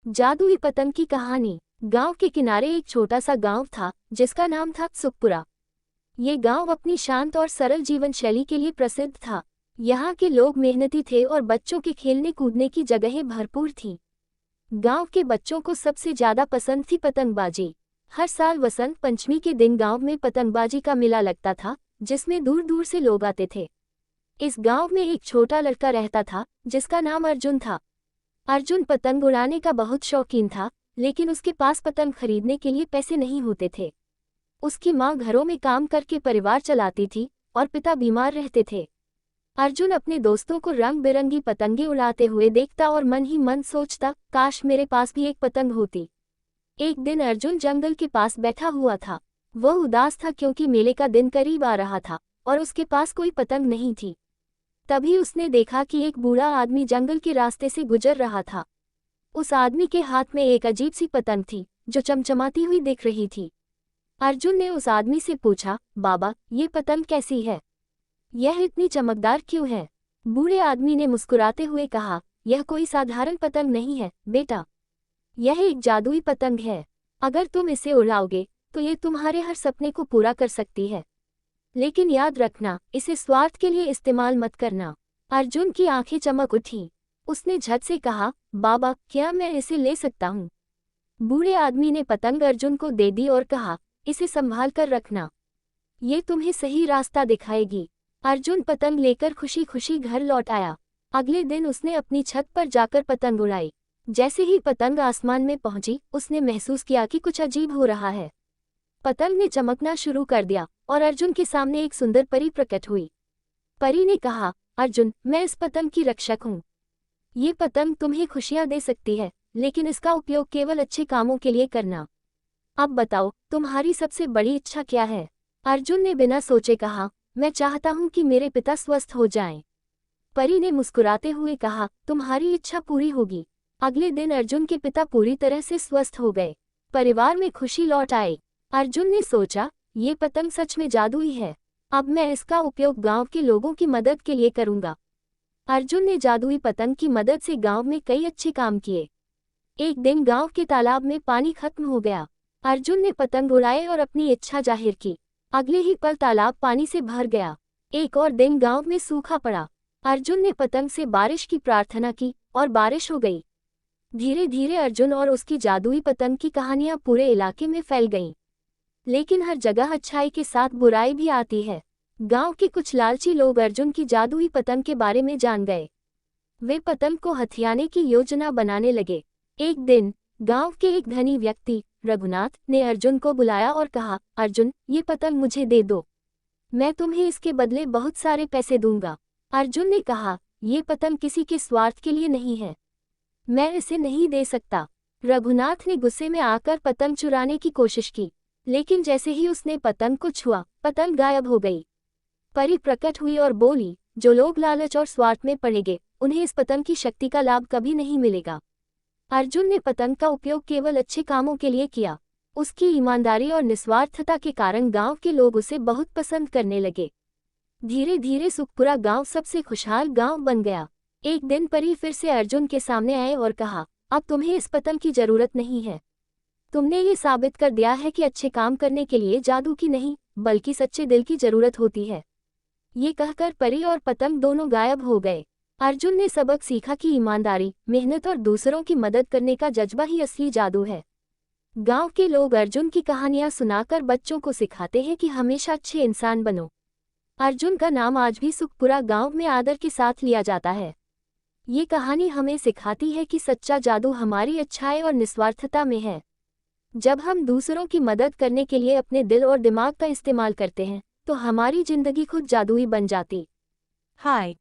जादुई पतंग की कहानी। गांव के किनारे एक छोटा सा गांव था जिसका नाम था सुखपुरा। ये गांव अपनी शांत और सरल जीवन शैली के लिए प्रसिद्ध था। यहाँ के लोग मेहनती थे और बच्चों के खेलने कूदने की जगहें भरपूर थीं। गांव के बच्चों को सबसे ज्यादा पसंद थी पतंगबाजी। हर साल वसंत पंचमी के दिन गांव में पतंगबाजी का मेला लगता था, जिसमें दूर दूर से लोग आते थे। इस गांव में एक छोटा लड़का रहता था जिसका नाम अर्जुन था। अर्जुन पतंग उड़ाने का बहुत शौकीन था, लेकिन उसके पास पतंग खरीदने के लिए पैसे नहीं होते थे। उसकी माँ घरों में काम करके परिवार चलाती थी और पिता बीमार रहते थे। अर्जुन अपने दोस्तों को रंग बिरंगी पतंगे उड़ाते हुए देखता और मन ही मन सोचता, काश मेरे पास भी एक पतंग होती। एक दिन अर्जुन जंगल के पास बैठा हुआ था। वह उदास था क्योंकि मेले का दिन करीब आ रहा था और उसके पास कोई पतंग नहीं थी। तभी उसने देखा कि एक बूढ़ा आदमी जंगल के रास्ते से गुजर रहा था। उस आदमी के हाथ में एक अजीब सी पतंग थी जो चमचमाती हुई दिख रही थी। अर्जुन ने उस आदमी से पूछा, बाबा, ये पतंग कैसी है? यह इतनी चमकदार क्यों है? बूढ़े आदमी ने मुस्कुराते हुए कहा, यह कोई साधारण पतंग नहीं है बेटा, यह एक जादुई पतंग है। अगर तुम इसे उड़ाओगे तो ये तुम्हारे हर सपने को पूरा कर सकती है। लेकिन याद रखना, इसे स्वार्थ के लिए इस्तेमाल मत करना। अर्जुन की आंखें चमक उठीं। उसने झट से कहा, बाबा, क्या मैं इसे ले सकता हूँ? बूढ़े आदमी ने पतंग अर्जुन को दे दी और कहा, इसे संभाल कर रखना, ये तुम्हें सही रास्ता दिखाएगी। अर्जुन पतंग लेकर खुशी खुशी घर लौट आया। अगले दिन उसने अपनी छत पर जाकर पतंग उड़ाई। जैसे ही पतंग आसमान में पहुंची, उसने महसूस किया कि कुछ अजीब हो रहा है। पतंग ने चमकना शुरू कर दिया और अर्जुन के सामने एक सुंदर परी प्रकट हुई। परी ने कहा, अर्जुन, मैं इस पतंग की रक्षक हूँ। ये पतंग तुम्हें खुशियाँ दे सकती है, लेकिन इसका उपयोग केवल अच्छे कामों के लिए करना। अब बताओ, तुम्हारी सबसे बड़ी इच्छा क्या है? अर्जुन ने बिना सोचे कहा, मैं चाहता हूँ कि मेरे पिता स्वस्थ हो जाएं। परी ने मुस्कुराते हुए कहा, तुम्हारी इच्छा पूरी होगी। अगले दिन अर्जुन के पिता पूरी तरह से स्वस्थ हो गए। परिवार में खुशी लौट आई। अर्जुन ने सोचा, ये पतंग सच में जादुई है। अब मैं इसका उपयोग गांव के लोगों की मदद के लिए करूंगा। अर्जुन ने जादुई पतंग की मदद से गांव में कई अच्छे काम किए। एक दिन गांव के तालाब में पानी खत्म हो गया। अर्जुन ने पतंग उड़ाए और अपनी इच्छा जाहिर की। अगले ही पल तालाब पानी से भर गया। एक और दिन गांव में सूखा पड़ा। अर्जुन ने पतंग से बारिश की प्रार्थना की और बारिश हो गई। धीरे धीरे अर्जुन और उसकी जादुई पतंग की कहानियां पूरे इलाके में फैल गईं। लेकिन हर जगह अच्छाई के साथ बुराई भी आती है। गांव के कुछ लालची लोग अर्जुन की जादुई पतंग के बारे में जान गए। वे पतंग को हथियाने की योजना बनाने लगे। एक दिन गांव के एक धनी व्यक्ति रघुनाथ ने अर्जुन को बुलाया और कहा, अर्जुन, ये पतंग मुझे दे दो, मैं तुम्हें इसके बदले बहुत सारे पैसे दूंगा। अर्जुन ने कहा, ये पतंग किसी के स्वार्थ के लिए नहीं है, मैं इसे नहीं दे सकता। रघुनाथ ने गुस्से में आकर पतंग चुराने की कोशिश की, लेकिन जैसे ही उसने पतंग को छुआ, पतंग गायब हो गई। परी प्रकट हुई और बोली, जो लोग लालच और स्वार्थ में पड़ेंगे, उन्हें इस पतंग की शक्ति का लाभ कभी नहीं मिलेगा। अर्जुन ने पतंग का उपयोग केवल अच्छे कामों के लिए किया। उसकी ईमानदारी और निस्वार्थता के कारण गांव के लोग उसे बहुत पसंद करने लगे। धीरे धीरे सुखपुरा गांव सबसे खुशहाल गांव बन गया। एक दिन परी फिर से अर्जुन के सामने आए और कहा, अब तुम्हें इस पतंग की जरूरत नहीं है। तुमने ये साबित कर दिया है कि अच्छे काम करने के लिए जादू की नहीं, बल्कि सच्चे दिल की जरूरत होती है। ये कहकर परी और पतंग दोनों गायब हो गए। अर्जुन ने सबक सीखा कि ईमानदारी, मेहनत और दूसरों की मदद करने का जज्बा ही असली जादू है। गांव के लोग अर्जुन की कहानियां सुनाकर बच्चों को सिखाते हैं कि हमेशा अच्छे इंसान बनो। अर्जुन का नाम आज भी सुखपुरा गांव में आदर के साथ लिया जाता है। ये कहानी हमें सिखाती है कि सच्चा जादू हमारी अच्छाई और निस्वार्थता में है। जब हम दूसरों की मदद करने के लिए अपने दिल और दिमाग का इस्तेमाल करते हैं, तो हमारी जिंदगी खुद जादुई बन जाती। Hi,